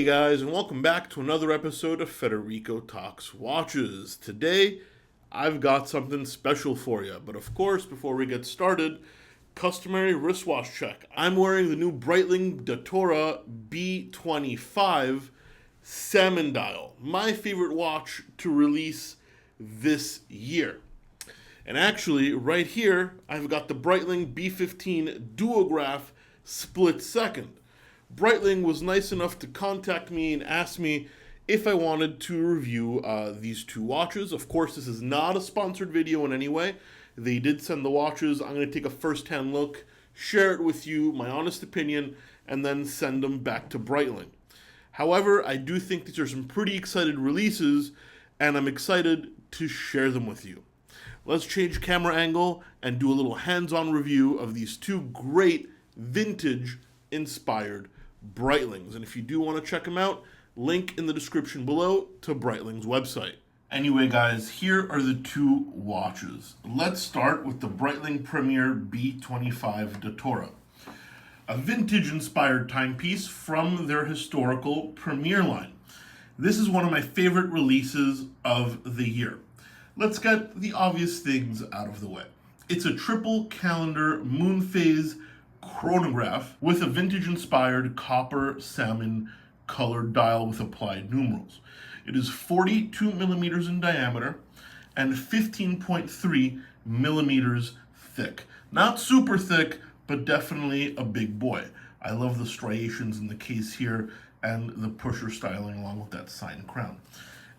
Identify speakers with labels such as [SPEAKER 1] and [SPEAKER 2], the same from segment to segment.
[SPEAKER 1] guys, and welcome back to another episode of Federico Talks Watches. Today, I've got something special for you. But of course, before we get started, customary wristwatch check. I'm wearing the new Breitling Datora B25 Salmon Dial, my favorite watch to release this year. And actually, right here, I've got the Breitling B15 Duograph Split Second. Breitling was nice enough to contact me and ask me if I wanted to review these two watches. Of course, this is not a sponsored video in any way. They did send the watches. I'm going to take a first-hand look, share it with you, my honest opinion, and then send them back to Breitling. However, I do think these are some pretty excited releases, and I'm excited to share them with you. Let's change camera angle and do a little hands-on review of these two great vintage-inspired Breitlings. And if you do want to check them out, link in the description below to Breitling's website. Anyway, guys, here are the two watches. Let's start with the Breitling Premier B25 Datora, a vintage-inspired timepiece from their historical Premier line. This is one of my favorite releases of the year. Let's get the obvious things out of the way. It's a triple calendar moon phase chronograph with a vintage-inspired copper salmon colored dial with applied numerals. It is 42 millimeters in diameter and 15.3 millimeters thick. Not super thick, but definitely a big boy. I love the striations in the case here and the pusher styling along with that sign crown.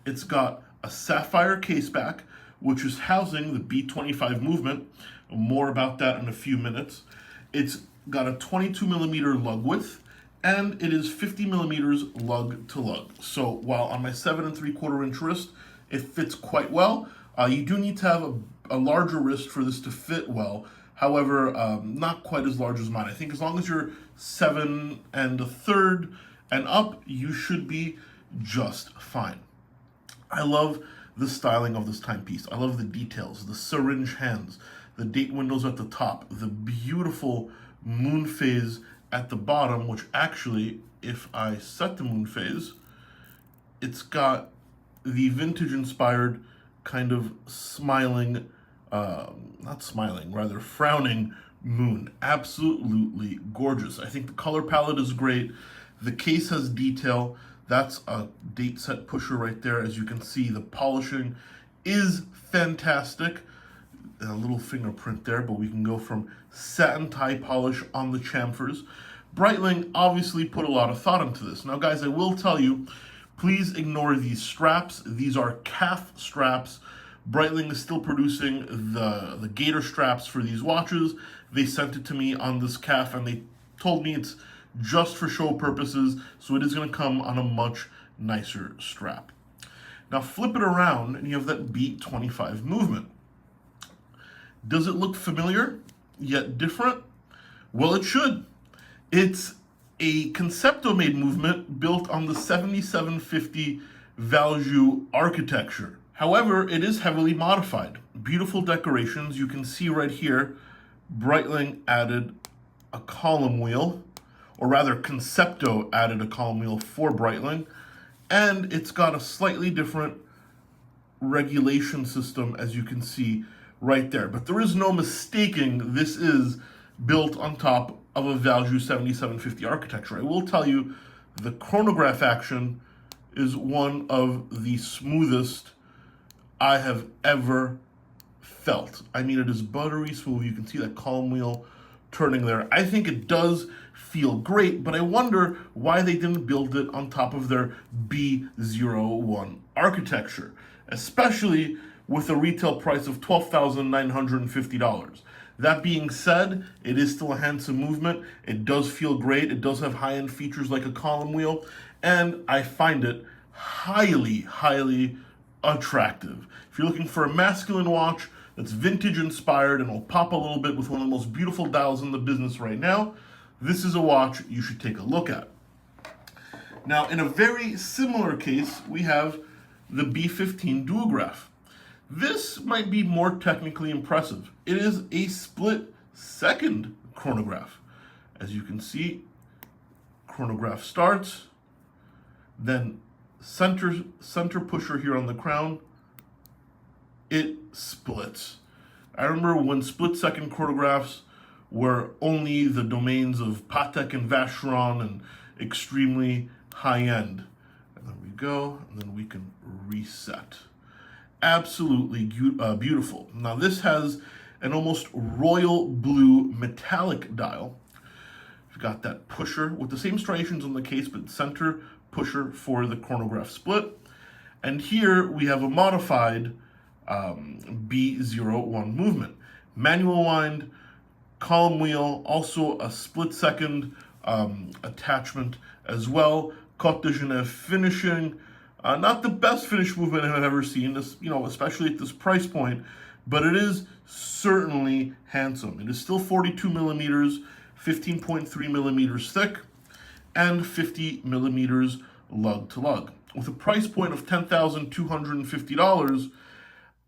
[SPEAKER 1] It's got a sapphire case back, which is housing the B25 movement. More about that in a few minutes. It's got a 22 millimeter lug width, and it is 50 millimeters lug to lug. So while on my 7 3/4 inch wrist, it fits quite well, you do need to have a larger wrist for this to fit well. However, not quite as large as mine. I think as long as you're 7 1/3 and up, you should be just fine. I love the styling of this timepiece. I love the details, the syringe hands, the date windows at the top, the beautiful moon phase at the bottom, which actually, if I set the moon phase, it's got the vintage-inspired kind of smiling, not smiling, rather frowning moon. Absolutely gorgeous. I think the color palette is great. The case has detail. That's a date set pusher right there. As you can see, the polishing is fantastic. A little fingerprint there, but we can go from satin tie polish on the chamfers. Breitling obviously put a lot of thought into this. Now, guys, I will tell you, please ignore these straps. These are calf straps. Breitling is still producing the gator straps for these watches. They sent it to me on this calf, and they told me it's just for show purposes, so it is going to come on a much nicer strap. Now, flip it around, and you have that B25 movement. Does it look familiar, yet different? Well, it should. It's a Concepto-made movement built on the 7750 Valjoux architecture. However, it is heavily modified. Beautiful decorations. You can see right here, Breitling added a column wheel, or rather Concepto added a column wheel for Breitling, and it's got a slightly different regulation system, as you can see right there. But there is no mistaking this is built on top of a Valjoux 7750 architecture. I will tell you, the chronograph action is one of the smoothest I have ever felt. I mean, it is buttery smooth. You can see that column wheel turning there. I think it does feel great, but I wonder why they didn't build it on top of their B01 architecture, especially with a retail price of $12,950. That being said, it is still a handsome movement. It does feel great. It does have high-end features like a column wheel, and I find it highly, highly attractive. If you're looking for a masculine watch that's vintage-inspired and will pop a little bit with one of the most beautiful dials in the business right now, this is a watch you should take a look at. Now, in a very similar case, we have the B15 Duograph. This might be more technically impressive. It is a split second chronograph. As you can see, chronograph starts, then center pusher here on the crown, it splits. I remember when split-second chronographs were only the domains of Patek and Vacheron and extremely high-end. And there we go, and then we can reset. Absolutely beautiful. Now this has an almost royal blue metallic dial. You've got that pusher with the same striations on the case, but center pusher for the chronograph split. And here we have a modified B01 movement. Manual wind, column wheel, also a split-second attachment as well. Côte de Genève finishing. Not the best finish movement I've ever seen, especially at this price point, but it is certainly handsome. It is still 42 millimeters, 15.3 millimeters thick, and 50 millimeters lug to lug. With a price point of $10,250,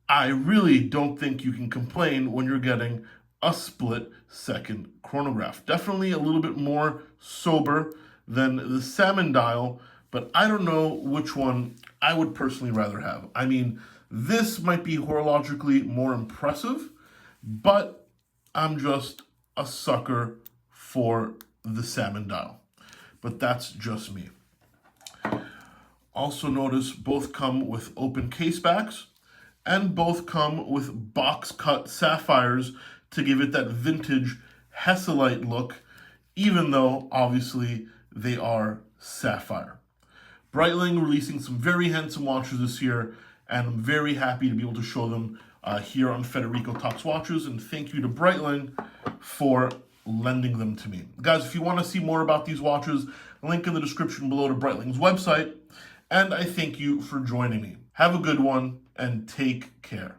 [SPEAKER 1] I really don't think you can complain when you're getting a split-second chronograph. Definitely a little bit more sober than the salmon dial, but I don't know which one I would personally rather have. I mean, this might be horologically more impressive, but I'm just a sucker for the salmon dial. But that's just me. Also notice both come with open case backs, and both come with box cut sapphires to give it that vintage Hesselite look, even though obviously they are sapphire. Breitling releasing some very handsome watches this year, and I'm very happy to be able to show them here on Federico Talks Watches, and thank you to Breitling for lending them to me. Guys, if you want to see more about these watches, link in the description below to Breitling's website, and I thank you for joining me. Have a good one, and take care.